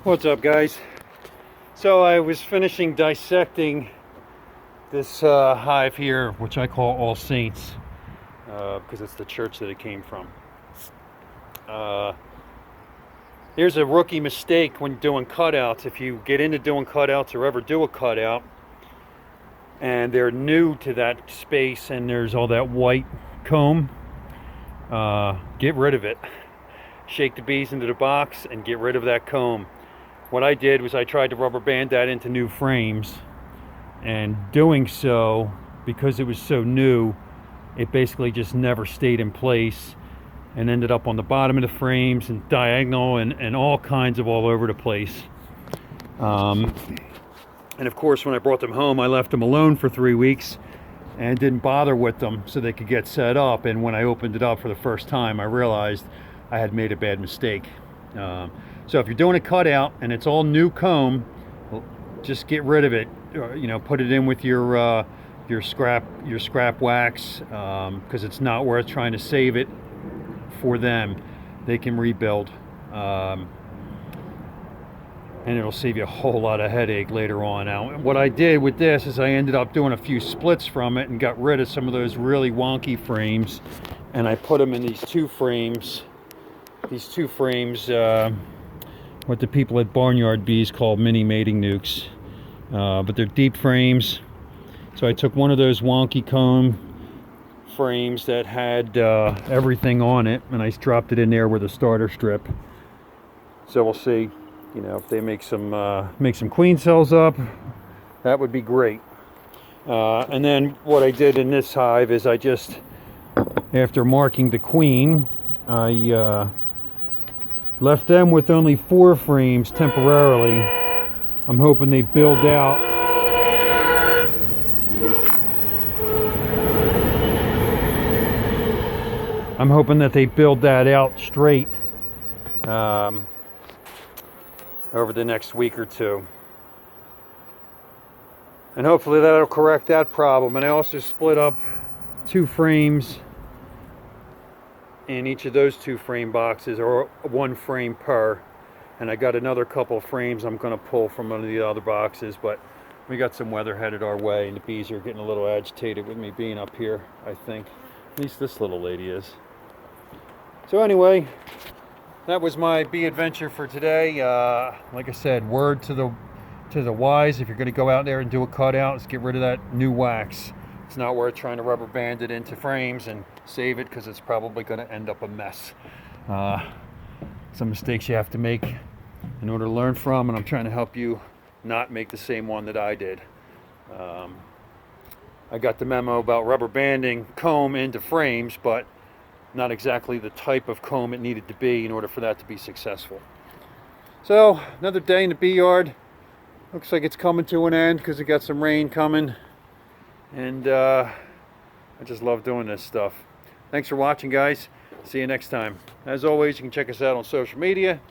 What's up, guys? So I was finishing dissecting this hive here, which I call All Saints, because it's the church that it came from. Here's a rookie mistake when doing cutouts. If you get into doing cutouts or ever do a cutout and they're new to that space and there's all that white comb, get rid of it. Shake the bees into the box and get rid of that comb. What I did was I tried to rubber band that into new frames, and doing so, because it was so new, it basically just never stayed in place and ended up on the bottom of the frames and diagonal and all kinds of all over the place. And of course, when I brought them home, I left them alone for 3 weeks and didn't bother with them so they could get set up. And when I opened it up for the first time, I realized I had made a bad mistake. So if you're doing a cutout and it's all new comb, well, just get rid of it. Put it in with your scrap wax, because it's not worth trying to save it for them. They can rebuild, and it'll save you a whole lot of headache later on. Now, what I did with this is I ended up doing a few splits from it and got rid of some of those really wonky frames, and I put them in these two frames. What the people at Barnyard Bees call mini mating nukes, but they're deep frames. So I took one of those wonky comb frames that had everything on it, and I dropped it in there with a starter strip. So we'll see, if they make some queen cells up, that would be great. And then what I did in this hive is I just, after marking the queen, I left them with only 4 frames temporarily. I'm hoping they build out. I'm hoping that they build that out straight over the next week or two. And hopefully that'll correct that problem. And I also split up 2 frames in each of those 2 frame boxes, or 1 frame per, and I got another couple of frames I'm going to pull from one of the other boxes. But we got some weather headed our way and the bees are getting a little agitated with me being up here, I think. At least this little lady is. So anyway, that was my bee adventure for today. Like I said, word to the wise: if you're going to go out there and do a cutout, let's get rid of that new wax. It's not worth trying to rubber band it into frames and save it, because it's probably going to end up a mess. Some mistakes you have to make in order to learn from, and I'm trying to help you not make the same one that I did. I got the memo about rubber banding comb into frames, but not exactly the type of comb it needed to be in order for that to be successful. So, another day in the bee yard. Looks like it's coming to an end because it got some rain coming. And I just love doing this stuff. Thanks for watching, guys. See you next time. As always, you can check us out on social media,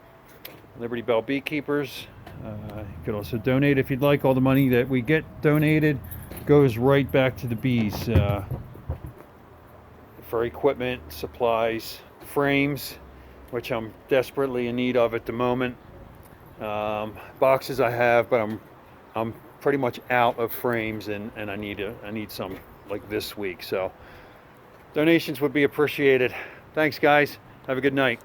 Liberty Bell Beekeepers. You can also donate if you'd like. All the money that we get donated goes right back to the bees, for equipment, supplies, frames, which I'm desperately in need of at the moment. Boxes I have, but I'm pretty much out of frames, and I need some like this week. So donations would be appreciated. Thanks, guys. Have a good night.